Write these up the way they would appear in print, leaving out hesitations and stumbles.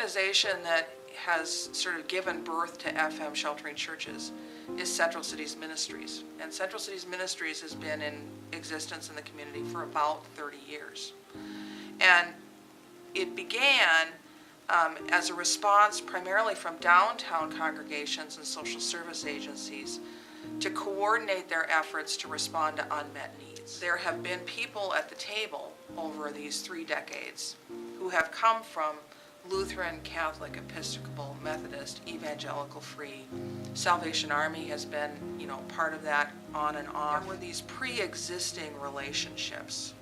organization that has sort of given birth to FM Sheltering Churches is Central Cities Ministries. And Central Cities Ministries has been in existence in the community for about 30 years. And it began as a response primarily from downtown congregations and social service agencies to coordinate their efforts to respond to unmet needs. There have been people at the table over these 3 decades who have come from Lutheran, Catholic, Episcopal, Methodist, Evangelical, Free. Salvation Army has been, part of that on and off. There were these pre-existing relationships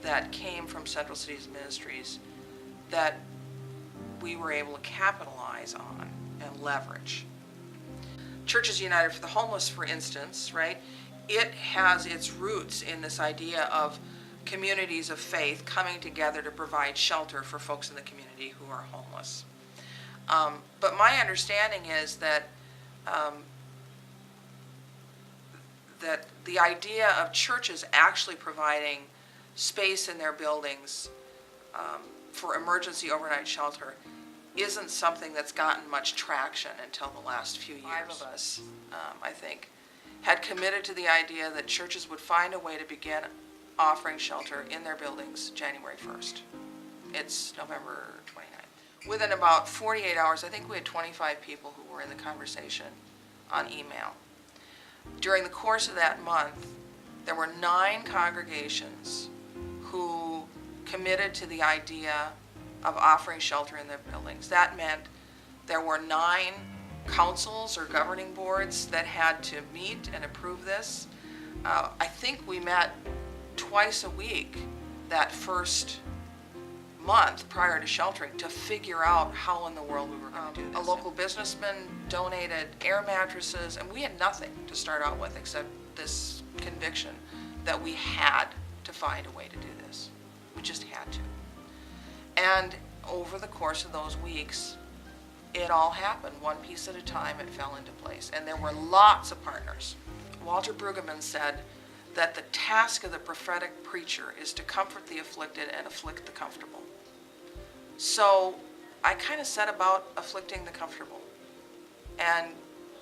that came from Central Cities Ministries that we were able to capitalize on and leverage. Churches United for the Homeless, for instance, right? It has its roots in this idea of communities of faith coming together to provide shelter for folks in the community who are homeless. But my understanding is that that the idea of churches actually providing space in their buildings for emergency overnight shelter isn't something that's gotten much traction until the last few years. 5 of us, I think, had committed to the idea that churches would find a way to begin offering shelter in their buildings January 1st. It's November 29th. Within about 48 hours, I think we had 25 people who were in the conversation on email. During the course of that month, there were 9 congregations who committed to the idea of offering shelter in their buildings. That meant there were 9 councils or governing boards that had to meet and approve this. I think we met twice a week that first month prior to sheltering to figure out how in the world we were going to do this. A local businessman donated air mattresses, and we had nothing to start out with except this conviction that we had to find a way to do this. We just had to. And over the course of those weeks, it all happened. One piece at a time, it fell into place. And there were lots of partners. Walter Brueggemann said that the task of the prophetic preacher is to comfort the afflicted and afflict the comfortable. So I kind of set about afflicting the comfortable and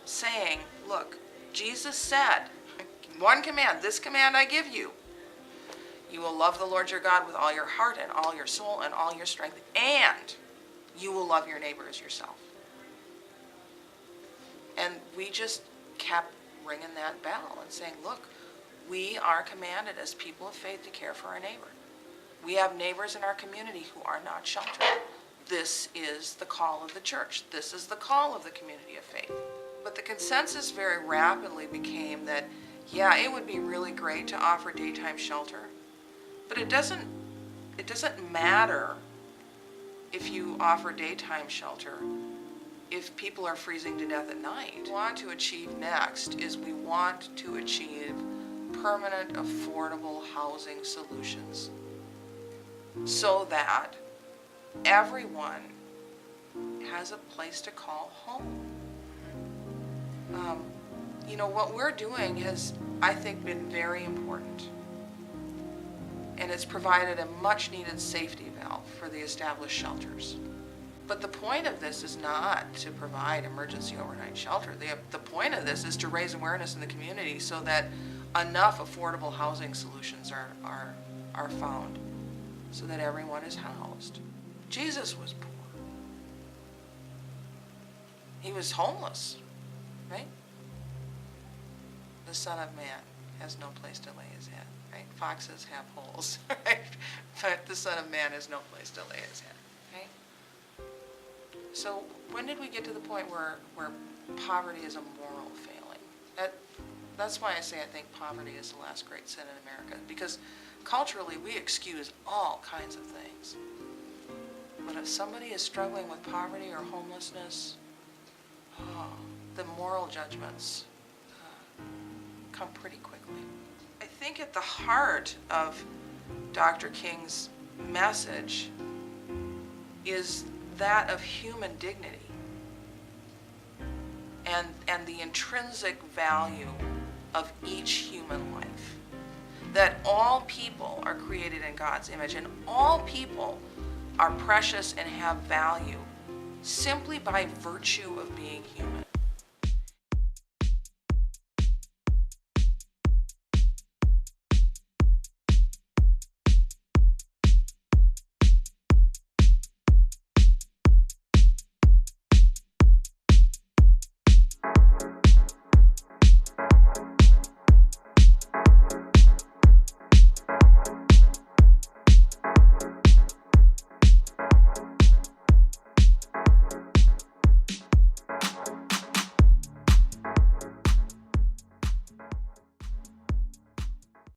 saying, look, Jesus said, one command, this command I give you. You will love the Lord your God with all your heart and all your soul and all your strength, and you will love your neighbor as yourself. And we just kept ringing that bell and saying, look, we are commanded as people of faith to care for our neighbor. We have neighbors in our community who are not sheltered. This is the call of the church. This is the call of the community of faith. But the consensus very rapidly became that, yeah, it would be really great to offer daytime shelter, but it doesn't matter if you offer daytime shelter if people are freezing to death at night. What we want to achieve next is we want to achieve permanent, affordable housing solutions so that everyone has a place to call home. What we're doing has, I think, been very important. And it's provided a much-needed safety valve for the established shelters. But the point of this is not to provide emergency overnight shelter. The point of this is to raise awareness in the community so that enough affordable housing solutions are found so that everyone is housed. Jesus was poor. He was homeless, right? The Son of Man has no place to lay his head, right? Foxes have holes, right? But the Son of Man has no place to lay his head, right? So when did we get to the point where poverty is a moral failing? That's why I say I think poverty is the last great sin in America, because culturally we excuse all kinds of things. But if somebody is struggling with poverty or homelessness, the moral judgments come pretty quickly. I think at the heart of Dr. King's message is that of human dignity and the intrinsic value of each human life. That all people are created in God's image, and all people are precious and have value simply by virtue of being human.